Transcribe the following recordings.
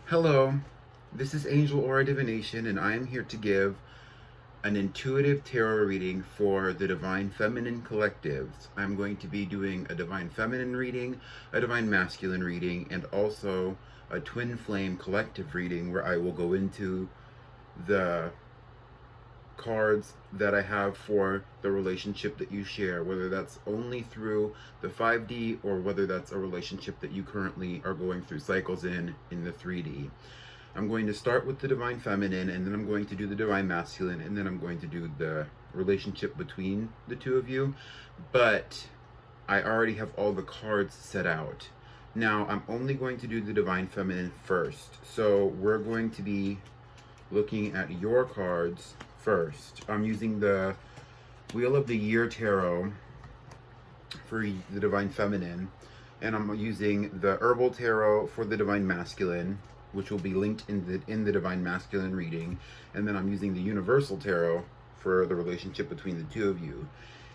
Hello, this is Angel Aura Divination, and I am here to give an intuitive tarot reading for the Divine Feminine Collectives. I'm going to be doing a Divine Feminine reading, a Divine Masculine reading, and also a Twin Flame Collective reading where I will go into the cards that I have for the relationship that you share, whether that's only through the 5D or whether that's a relationship that you currently are going through cycles in the 3D. I'm going to start with the Divine Feminine, and then I'm going to do the Divine Masculine, and then I'm going to do the relationship between the two of you. But I already have all the cards set out. Now, I'm only going to do the Divine Feminine first. So we're going to be looking at your cards first. I'm using the Wheel of the Year Tarot for the Divine Feminine, and I'm using the Herbal Tarot for the Divine Masculine, which will be linked in the Divine Masculine reading, and then I'm using the Universal Tarot for the relationship between the two of you.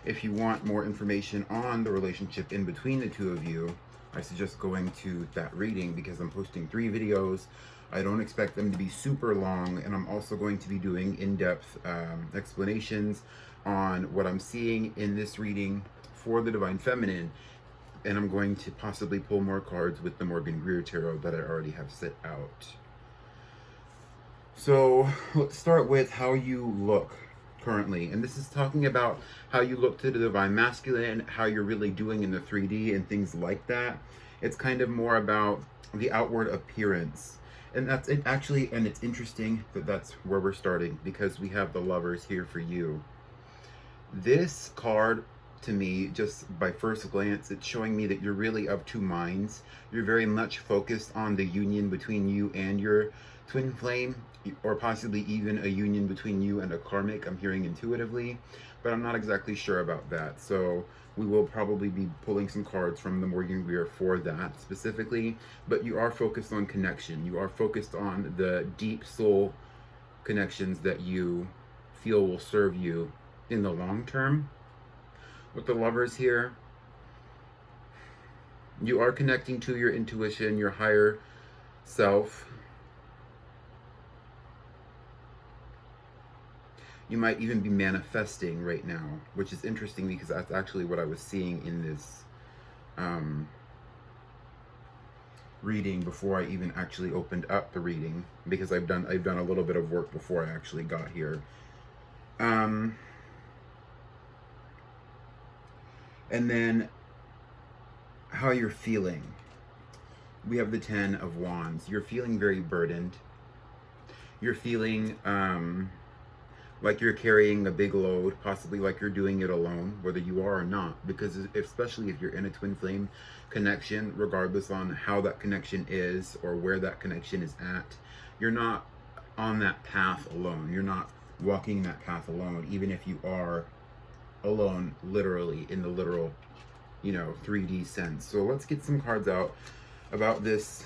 If you want more information on the relationship in between the two of you, I suggest going to that reading because I'm posting 3 videos. I don't expect them to be super long, and I'm also going to be doing in-depth explanations on what I'm seeing in this reading for the Divine Feminine, and I'm going to possibly pull more cards with the Morgan Greer Tarot that I already have set out. So let's start with how you look currently, and this is talking about how you look to the Divine Masculine, how you're really doing in the 3D and things like that. It's kind of more about the outward appearance. And that's it actually, and it's interesting that that's where we're starting because we have the Lovers here for you. This card, to me, just by first glance, it's showing me that you're really of two minds. You're very much focused on the union between you and your twin flame, or possibly even a union between you and a karmic, I'm hearing intuitively, but I'm not exactly sure about that. So we will probably be pulling some cards from the Morgan Greer for that specifically, but you are focused on connection. You are focused on the deep soul connections that you feel will serve you in the long term. With the Lovers here, you are connecting to your intuition, your higher self. You might even be manifesting right now, which is interesting because that's actually what I was seeing in this reading before I even actually opened up the reading, because I've done a little bit of work before I actually got here. And then how you're feeling. We have the 10 of Wands. You're feeling very burdened. You're feeling like you're carrying a big load, possibly like you're doing it alone, whether you are or not, because especially if you're in a twin flame connection, regardless on how that connection is or where that connection is at, you're not on that path alone. You're not walking that path alone, even if you are alone, literally, in the literal, 3D sense. So let's get some cards out about this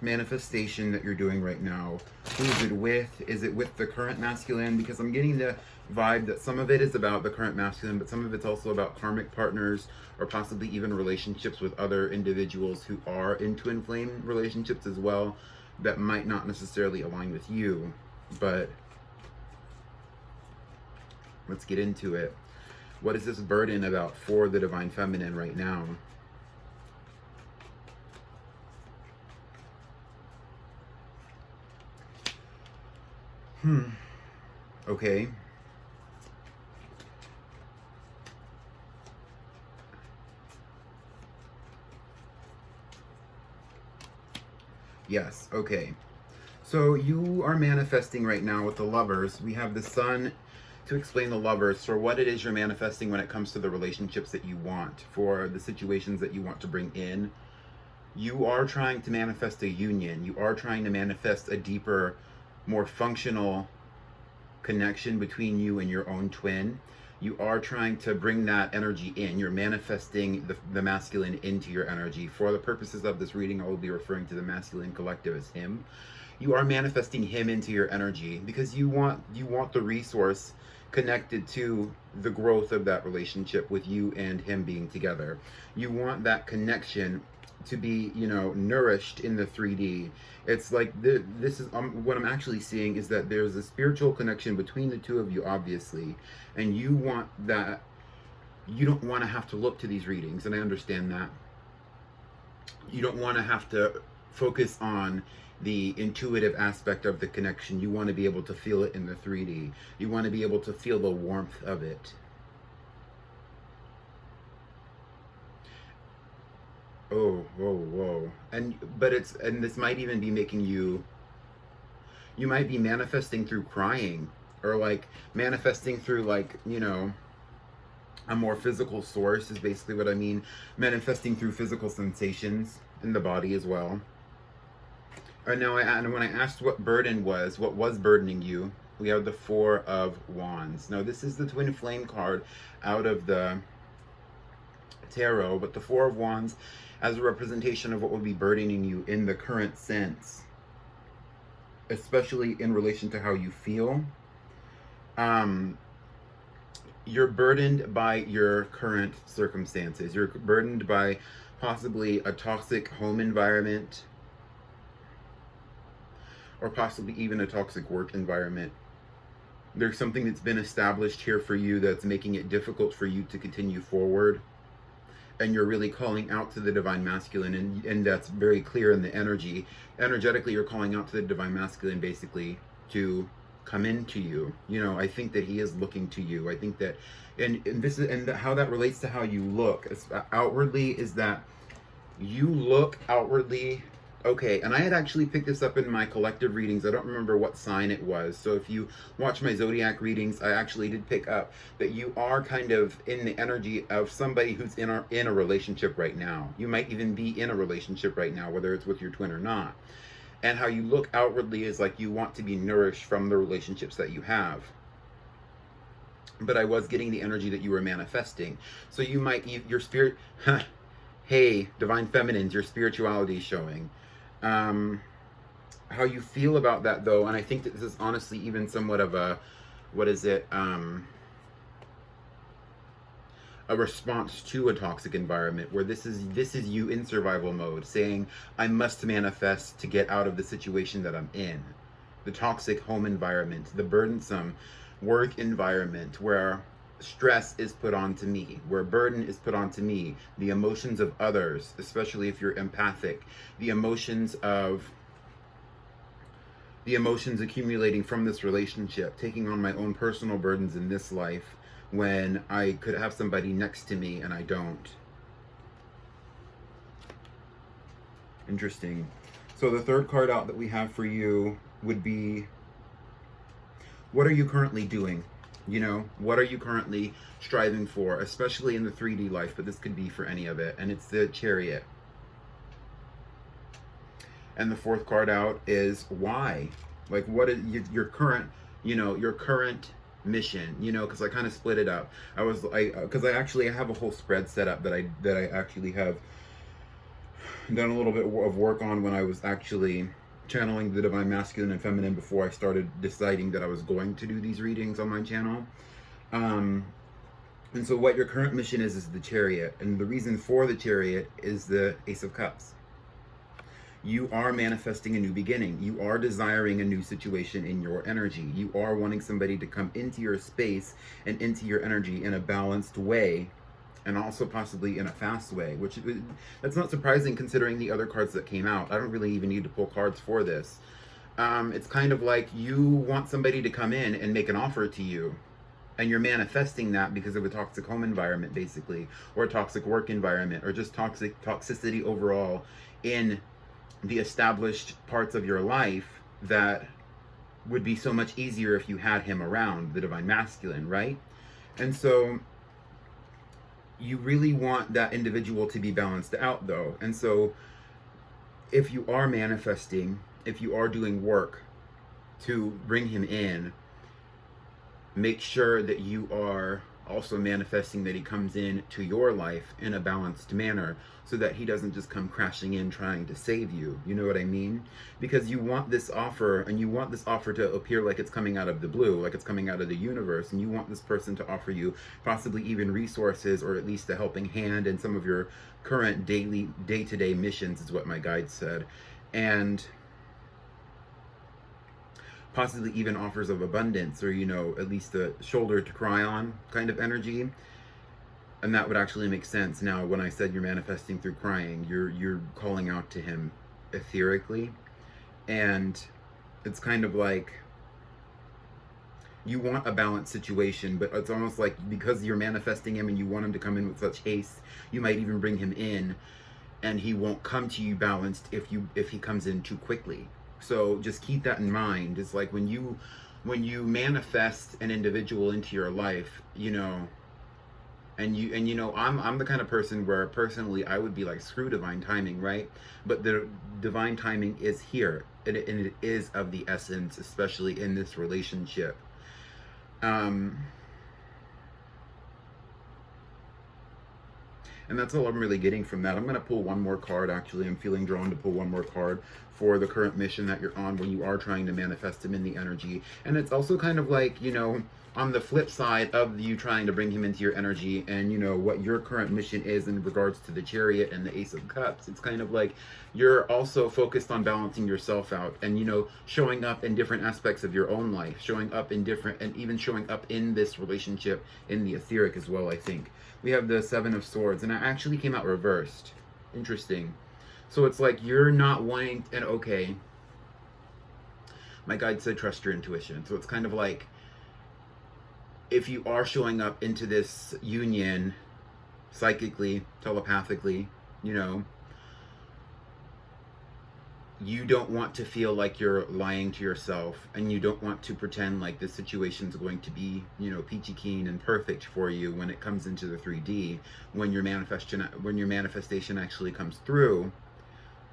manifestation that you're doing right now. Who is it with? Is it with the current masculine? Because I'm getting the vibe that some of it is about the current masculine, but some of it's also about karmic partners, or possibly even relationships with other individuals who are in twin flame relationships as well, that might not necessarily align with you. But let's get into it. What is this burden about for the Divine Feminine right now? Okay. Yes, okay. So you are manifesting right now with the Lovers. We have the Sun to explain the Lovers for what it is you're manifesting when it comes to the relationships that you want, for the situations that you want to bring in. You are trying to manifest a union. You are trying to manifest a deeper, more functional connection between you and your own twin. You are trying to bring that energy in. You're manifesting the masculine into your energy. For the purposes of this reading, I will be referring to the masculine collective as him. You are manifesting him into your energy because you want the resource connected to the growth of that relationship with you and him being together. You want that connection to be, you know, nourished in the 3D. It's like this is what I'm actually seeing is that there's a spiritual connection between the two of you, obviously, and you want that. You don't want to have to look to these readings, and I understand that. You don't want to have to focus on the intuitive aspect of the connection. You want to be able to feel it in the 3D. You want to be able to feel the warmth of it. Oh, whoa, whoa. And this might even be making you might be manifesting through crying, or like manifesting through, like, you know, a more physical source is basically what I mean. Manifesting through physical sensations in the body as well. And when I asked what was burdening you, we have the Four of Wands. Now, this is the Twin Flame card out of the tarot, but the Four of Wands as a representation of what would be burdening you in the current sense, especially in relation to how you feel. You're burdened by your current circumstances. You're burdened by possibly a toxic home environment, or possibly even a toxic work environment. There's something that's been established here for you that's making it difficult for you to continue forward. And you're really calling out to the Divine Masculine, and that's very clear in the energy. Energetically, you're calling out to the Divine Masculine basically to come into you. You know, I think that he is looking to you. I think that, and how that relates to how you look outwardly is that you look outwardly. Okay, and I had actually picked this up in my collective readings. I don't remember what sign it was. So if you watch my zodiac readings, I actually did pick up that you are kind of in the energy of somebody who's in a relationship right now. You might even be in a relationship right now, whether it's with your twin or not. And how you look outwardly is like you want to be nourished from the relationships that you have. But I was getting the energy that you were manifesting. So you might, your spirit, hey, Divine Feminines, your spirituality is showing. How you feel about that, though, and I think that this is honestly even somewhat of a, what is it, a response to a toxic environment, where this is you in survival mode, saying, I must manifest to get out of the situation that I'm in. The toxic home environment, the burdensome work environment, where stress is put onto me, where burden is put onto me, the emotions of others, especially if you're empathic, the emotions accumulating from this relationship, taking on my own personal burdens in this life when I could have somebody next to me and I don't. Interesting. So the third card out that we have for you would be, what are you currently doing? You know, what are you currently striving for, especially in the 3D life, but this could be for any of it. And it's the Chariot. And the fourth card out is why? Like, what is your current, you know, your current mission, you know, because I kind of split it up. Because I actually have a whole spread set up that I actually have done a little bit of work on when I was actually channeling the Divine Masculine and Feminine before I started deciding that I was going to do these readings on my channel. And so what your current mission is the Chariot. And the reason for the Chariot is the Ace of Cups. You are manifesting a new beginning. You are desiring a new situation in your energy. You are wanting somebody to come into your space and into your energy in a balanced way, and also possibly in a fast way, which that's not surprising considering the other cards that came out. I don't really even need to pull cards for this. It's kind of like you want somebody to come in and make an offer to you, and you're manifesting that because of a toxic home environment, basically, or a toxic work environment, or just toxicity overall in the established parts of your life that would be so much easier if you had him around, the Divine Masculine, right? And so you really want that individual to be balanced out, though. And so if you are manifesting, if you are doing work to bring him in, make sure that you are also manifesting that he comes in to your life in a balanced manner, so that he doesn't just come crashing in trying to save you. You know what I mean? Because you want this offer, and you want this offer to appear like it's coming out of the blue, like it's coming out of the universe, and you want this person to offer you possibly even resources, or at least a helping hand in some of your current daily day-to-day missions, is what my guide said. And possibly even offers of abundance, or, you know, at least a shoulder to cry on kind of energy. And that would actually make sense. Now, when I said you're manifesting through crying, you're calling out to him etherically. And it's kind of like you want a balanced situation, but it's almost like because you're manifesting him and you want him to come in with such haste, you might even bring him in and he won't come to you balanced if he comes in too quickly. So just keep that in mind. It's like when you manifest an individual into your life, you know, and you know, I'm the kind of person where personally I would be like, screw divine timing, right? But the divine timing is here, and it is of the essence, especially in this relationship. And that's all I'm really getting from that. I'm going to pull one more card, actually. I'm feeling drawn to pull one more card for the current mission that you're on when you are trying to manifest him in the energy. And it's also kind of like, you know, on the flip side of you trying to bring him into your energy, and, you know, what your current mission is in regards to the Chariot and the Ace of Cups, it's kind of like you're also focused on balancing yourself out and, you know, showing up in different aspects of your own life, showing up in different, and even showing up in this relationship in the etheric as well, I think. We have the Seven of Swords, and it actually came out reversed. Interesting. So it's like you're not wanting, and okay, my guide said trust your intuition. So it's kind of like, if you are showing up into this union psychically, telepathically, you know, you don't want to feel like you're lying to yourself, and you don't want to pretend like this situation's going to be, you know, peachy keen and perfect for you when it comes into the 3D, when your manifestation actually comes through.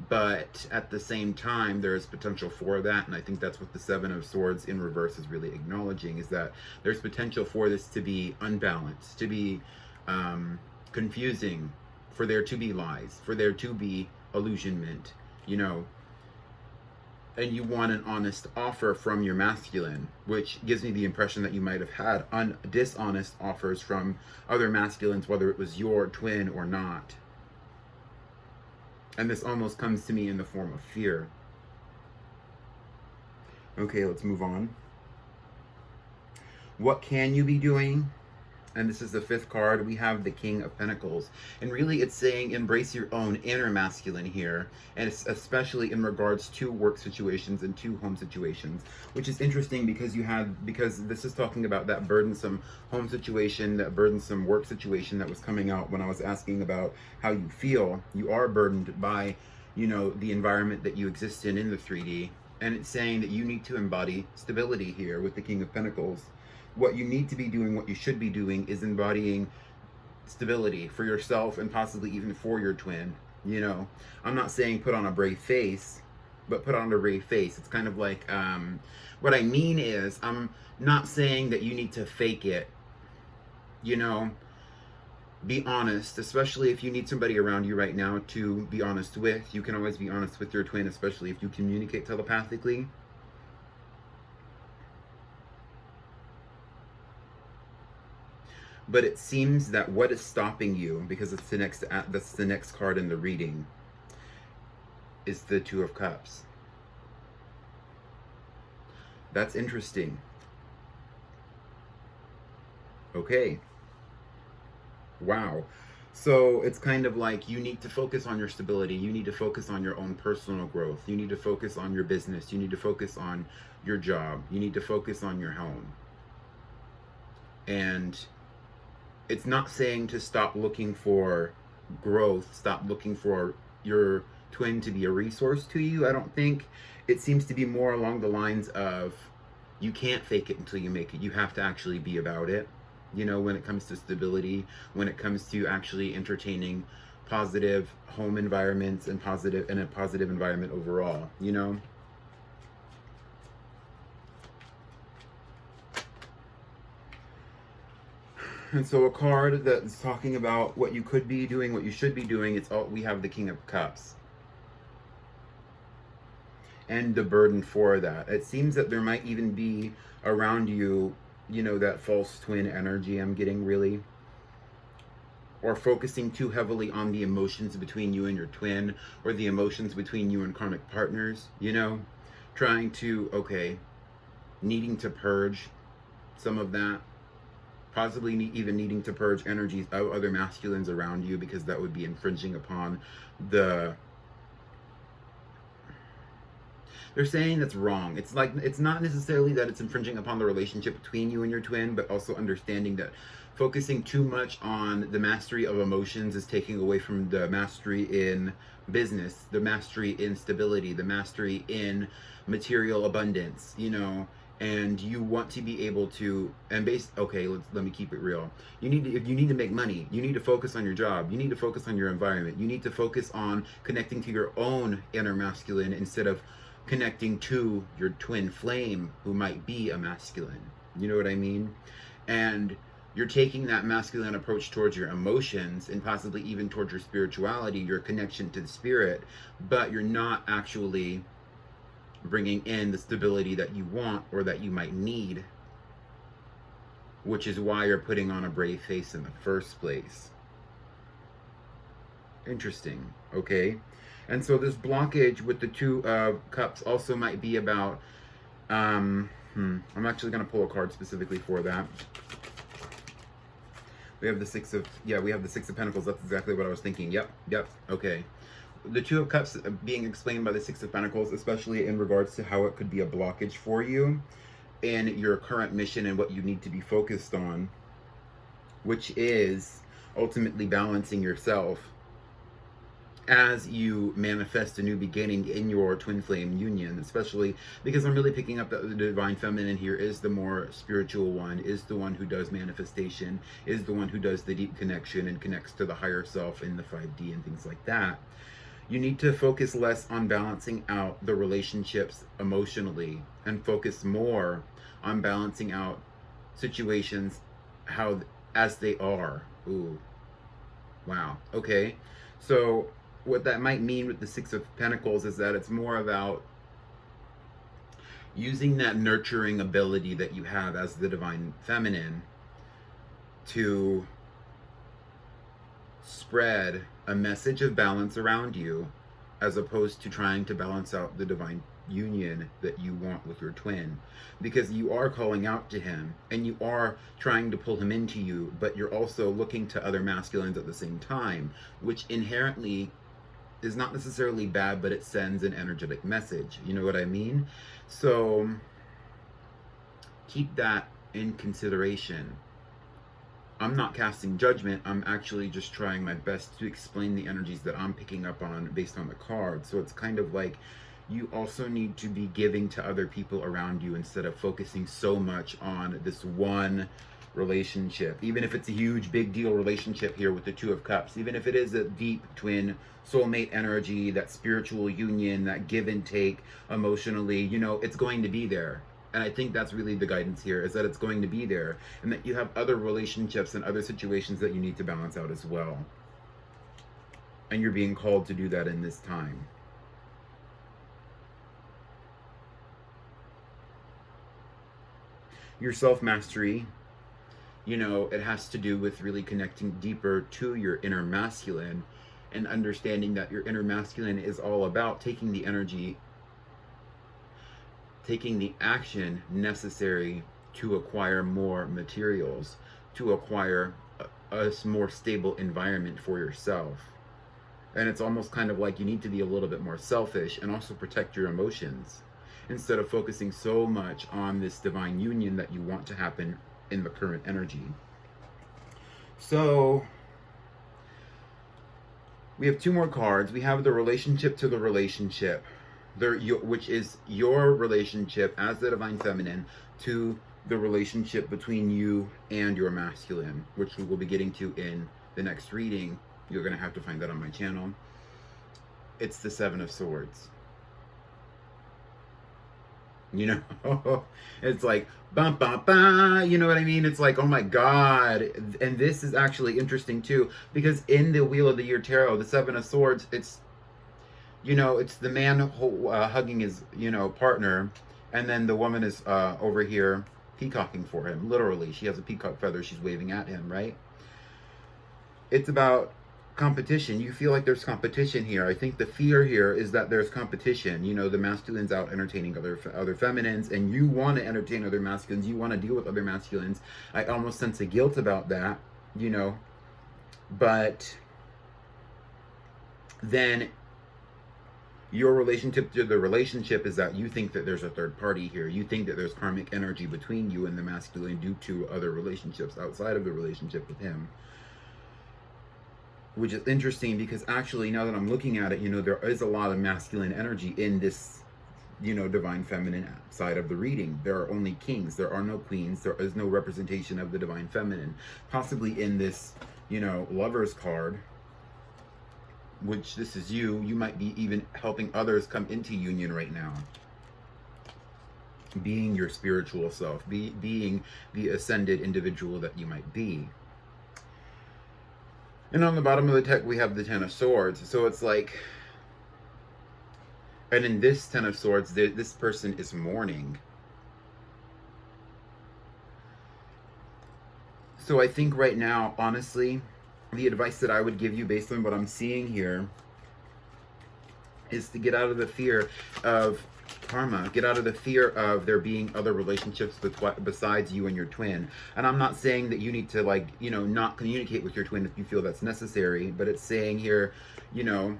But at the same time, there is potential for that, and I think that's what the Seven of Swords in reverse is really acknowledging, is that there's potential for this to be unbalanced, to be confusing, for there to be lies, for there to be illusionment, you know. And you want an honest offer from your masculine, which gives me the impression that you might have had dishonest offers from other masculines, whether it was your twin or not. And this almost comes to me in the form of fear. Okay, let's move on. What can you be doing? And this is the fifth card. We have the King of Pentacles. And really it's saying embrace your own inner masculine here. And it's especially in regards to work situations and to home situations. Which is interesting because because this is talking about that burdensome home situation, that burdensome work situation that was coming out when I was asking about how you feel. You are burdened by, you know, the environment that you exist in the 3D. And it's saying that you need to embody stability here with the King of Pentacles. What you need to be doing, what you should be doing, is embodying stability for yourself and possibly even for your twin. You know, I'm not saying put on a brave face, but put on a brave face. It's kind of like, what I mean is, I'm not saying that you need to fake it. You know, be honest, especially if you need somebody around you right now to be honest with. You can always be honest with your twin, especially if you communicate telepathically. But it seems that what is stopping you, because it's that's the next card in the reading, is the Two of Cups. That's interesting. Okay. Wow. So it's kind of like you need to focus on your stability. You need to focus on your own personal growth. You need to focus on your business. You need to focus on your job. You need to focus on your home. And it's not saying to stop looking for growth, stop looking for your twin to be a resource to you, I don't think. It seems to be more along the lines of, you can't fake it until you make it. You have to actually be about it. You know, when it comes to stability, when it comes to actually entertaining positive home environments and a positive environment overall, you know? And so a card that's talking about what you could be doing, what you should be doing, it's all, we have the King of Cups. And the burden for that. It seems that there might even be around you, you know, that false twin energy I'm getting, really. Or focusing too heavily on the emotions between you and your twin, or the emotions between you and karmic partners, you know? Trying to, okay, needing to purge some of that. Possibly even needing to purge energies of other masculines around you, because that would be infringing upon the... They're saying that's wrong. It's like, it's not necessarily that it's infringing upon the relationship between you and your twin, but also understanding that focusing too much on the mastery of emotions is taking away from the mastery in business, the mastery in stability, the mastery in material abundance, you know. And you want to be able to, and okay, let me keep it real. You need to, if you need to make money, you need to focus on your job. You need to focus on your environment. You need to focus on connecting to your own inner masculine instead of connecting to your twin flame, who might be a masculine. You know what I mean? And you're taking that masculine approach towards your emotions, and possibly even towards your spirituality, your connection to the spirit, but you're not actually bringing in the stability that you want or that you might need, which is why you're putting on a brave face in the first place. Interesting, okay? And so this blockage with the Two of Cups also might be about, I'm actually going to pull a card specifically for that. We have the Six of Pentacles. That's exactly what I was thinking. Yep, okay. The Two of Cups being explained by the Six of Pentacles, especially in regards to how it could be a blockage for you in your current mission and what you need to be focused on, which is ultimately balancing yourself as you manifest a new beginning in your twin flame union, especially because I'm really picking up that the divine feminine here is the more spiritual one, is the one who does manifestation, is the one who does the deep connection and connects to the higher self in the 5D and things like that. You need to focus less on balancing out the relationships emotionally and focus more on balancing out situations as they are. Ooh. Wow. Okay. So what that might mean with the Six of Pentacles is that it's more about using that nurturing ability that you have as the divine feminine to spread a message of balance around you, as opposed to trying to balance out the divine union that you want with your twin, because you are calling out to him and you are trying to pull him into you, but you're also looking to other masculines at the same time, which inherently is not necessarily bad, but it sends an energetic message. You know what I mean? So keep that in consideration. I'm not casting judgment. I'm actually just trying my best to explain the energies that I'm picking up on based on the card. So it's kind of like you also need to be giving to other people around you instead of focusing so much on this one relationship. Even if it's a huge, big deal relationship here with the Two of Cups, even if it is a deep twin soulmate energy, that spiritual union, that give and take emotionally, you know, it's going to be there. And I think that's really the guidance here, is that it's going to be there, and that you have other relationships and other situations that you need to balance out as well. And you're being called to do that in this time. Your self-mastery, you know, it has to do with really connecting deeper to your inner masculine and understanding that your inner masculine is all about taking the energy, taking the action necessary to acquire more materials, to acquire a more stable environment for yourself. And it's almost kind of like you need to be a little bit more selfish and also protect your emotions, instead of focusing so much on this divine union that you want to happen in the current energy. So we have two more cards. We have the relationship to the relationship, which is your relationship as the divine feminine to the relationship between you and your masculine, which we will be getting to in the next reading. You're going to have to find that on my channel. It's the Seven of Swords. You know, it's like bum bum bum. You know what I mean? It's like, oh my god. And this is actually interesting too, because in the Wheel of the Year Tarot, the Seven of Swords, it's, you know, it's the man hugging his, you know, partner, and then the woman is over here peacocking for him. Literally, she has a peacock feather she's waving at him, right? It's about competition. You feel like there's competition here. I think the fear here is that there's competition. You know, the masculine's out entertaining other feminines, and you want to entertain other masculines. You want to deal with other masculines. I almost sense a guilt about that, you know. But then your relationship to the relationship is that you think that there's a third party here. You think that there's karmic energy between you and the masculine due to other relationships outside of the relationship with him. Which is interesting, because actually, now that I'm looking at it, you know, there is a lot of masculine energy in this, you know, divine feminine side of the reading. There are only kings. There are no queens. There is no representation of the divine feminine. Possibly in this, you know, Lover's card, which this is you. You might be even helping others come into union right now. Being your spiritual self. Being the ascended individual that you might be. And on the bottom of the deck, we have the Ten of Swords. So it's like, and in this Ten of Swords, this person is mourning. So I think right now, honestly, the advice that I would give you based on what I'm seeing here is to get out of the fear of karma. Get out of the fear of there being other relationships besides you and your twin. And I'm not saying that you need to, like, you know, not communicate with your twin if you feel that's necessary, but it's saying here, you know,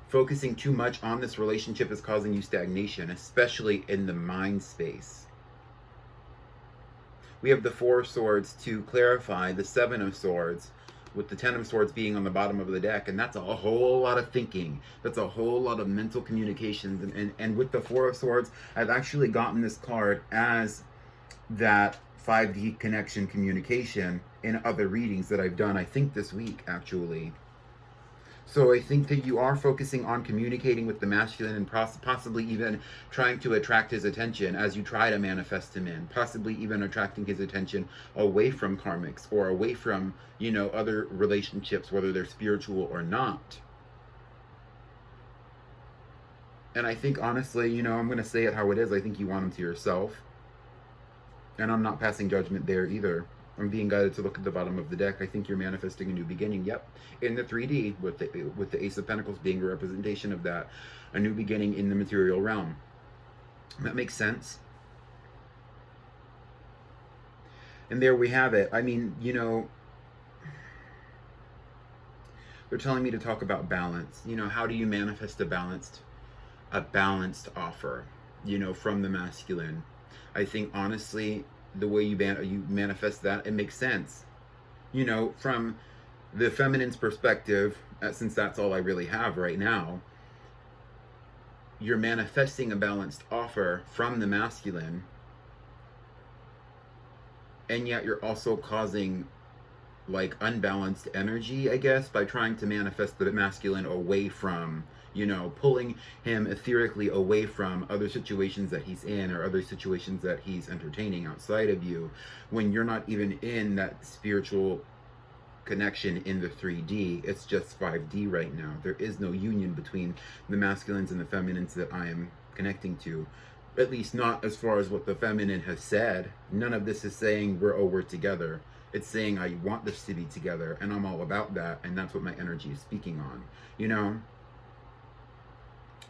focusing too much on this relationship is causing you stagnation, especially in the mind space. We have the Four of Swords to clarify the Seven of Swords, with the Ten of Swords being on the bottom of the deck, and that's a whole lot of thinking. That's a whole lot of mental communications. And with the Four of Swords, I've actually gotten this card as that 5D connection communication in other readings that I've done, I think this week, actually. So I think that you are focusing on communicating with the masculine and possibly even trying to attract his attention as you try to manifest him in. Possibly even attracting his attention away from karmics or away from, you know, other relationships, whether they're spiritual or not. And I think, honestly, you know, I'm going to say it how it is. I think you want him to yourself. And I'm not passing judgment there either. I'm being guided to look at the bottom of the deck. I think you're manifesting a new beginning. Yep, in the 3D, with the Ace of Pentacles being a representation of that, a new beginning in the material realm. That makes sense. And there we have it. I mean, you know, they're telling me to talk about balance. You know, how do you manifest a balanced offer, you know, from the masculine? I think, honestly, the way you manifest that, it makes sense. You know, from the feminine's perspective, since that's all I really have right now, you're manifesting a balanced offer from the masculine, and yet you're also causing, like, unbalanced energy, I guess, by trying to manifest the masculine away from, you know, pulling him etherically away from other situations that he's in or other situations that he's entertaining outside of you, when you're not even in that spiritual connection in the 3D. It's just 5D right now. There is no union between the masculines and the feminines that I am connecting to. At least not as far as what the feminine has said. None of this is saying we're together. It's saying I want this to be together, and I'm all about that, and that's what my energy is speaking on, you know?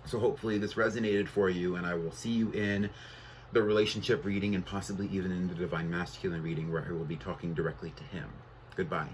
So hopefully this resonated for you, and I will see you in the relationship reading and possibly even in the Divine Masculine reading, where I will be talking directly to him. Goodbye.